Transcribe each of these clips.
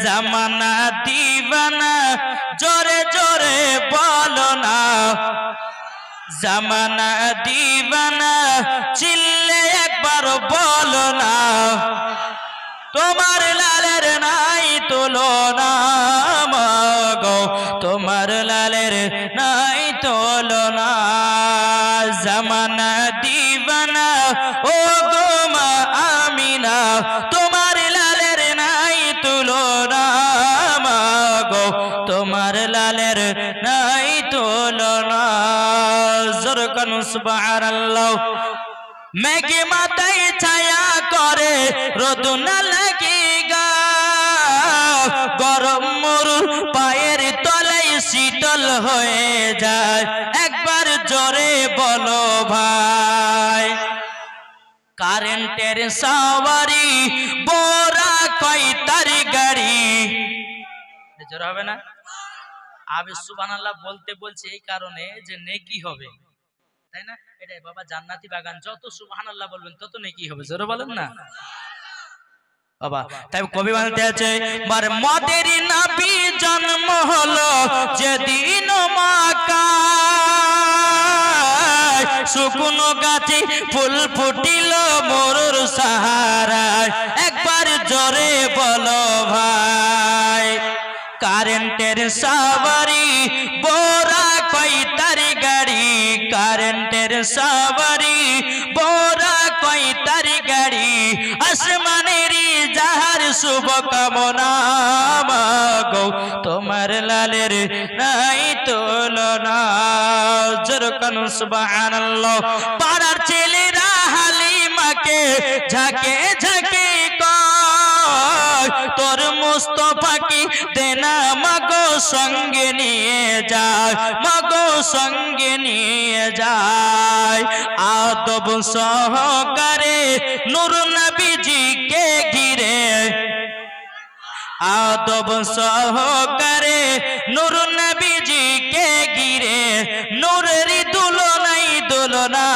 জামানা দিবানা জোরে জোরে বলো না, জামানা দিবানা চিল্লে একবার বলো না, তোমার লালের নাই তুলনা মাগো, তোমার লালের নাই তুলনা। জামানা দিবানা ও গো মা আমিনা, তোমার লালের নাই তুলনা মাগো, তোমার লালের নাই তুলনা। জোরকান সুবহানাল্লাহ। মেঘে মাথায় ছায়া করে রোদ না লাগে গা, গরম মরুর পায়ের তলায় শীতল হয়ে যায়, একবার জোরে বলো ভাই। কারেন্টের সাওয়ারি বোরা কয় তার গাড়ি, জোর হবে না? আবে সুবহানাল্লাহ বলতে বলছে এই কারণে যে নেকি হবে, তাই না? এটাই বাবা জান্নাতি বাগান, যত সুবহানাল্লাহ বলবেন তত নেকি হবে, জোরে বলেন না বাবা। তাই কবি বলতে আছে, মার মদের নবী জন্ম হলো যেদিন মক্কা, শুকনো গাছে ফুল ফুটিল মরুর সাহারায়, একবার জোরে বলো ভাই। কারেন্টের সাওয়ারি বোরা কয় তার গাড়ি, কারেন্টের সাওয়ারি বোরা কয় তার গাড়ি, আসমানেরই যাহার শুভ কামনা মাগো, তোমার লালের নাই তুলনা। জোরকান সুবহানাল্লাহ। পাড়ার ছেলেরা হালিমাকে ঝাঁকে ঝাঁকে কয়, তোর মুস্তফাকে দেনা মাগো সঙ্গে নিয়ে যায়, মাগো সঙ্গে নিয়ে যায়। আদব সহকারে নূর নবীজিকে ঘিরে, আদব সহকারে নূর নবীজিকে ঘিরে, নূরের দুলনাই দুলনা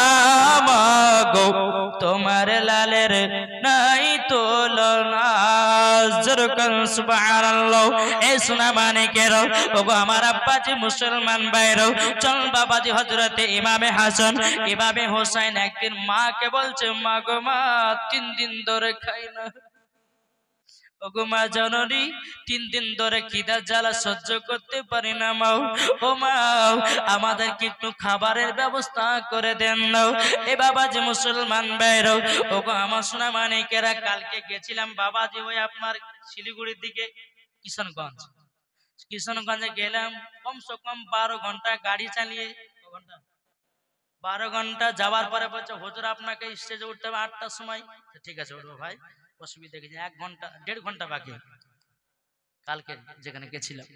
মাগো, তোমার লালের নাই তুলনা। জোরকান সুবহানাল্লাহ। এই সোনা মানিকেরও ওগো আমার আব্বাজি মুসলমান ভাইরাও, চল বাবাজি হযরতে ইমামে হাসান ইমামে হোসেন একদিন মাকে বলছে, মা গো মা 3 দিন ধরে খাই না, ওগো মা জননী 3 দিন ধরে খিদা জ্বালা সহ্য করতে পারি না মাও, ও মাও আমাদেরকে একটু খাবারের ব্যবস্থা করে দেন নাও। এ বাবাজি মুসলমান ভাইরাও ওগো আমার সোনা মানিকেরা, কালকে গেছিলাম বাবাজি ওই আপনার শিলিগুড়ির দিকে, কিশনগঞ্জ, কিশনগঞ্জে গেলাম কমসে কম 12 ঘন্টা গাড়ি চালিয়ে, 12 ঘন্টা যাওয়ার পরে বলছে হুজুর আপনাকে স্টেজে উঠতে হবে 8টার সময়। ঠিক আছে উঠবো ভাই, অসুবিধা কিছু, 1 ঘন্টা 1.5 ঘন্টা বাকি কালকে যেখানে গেছিলাম।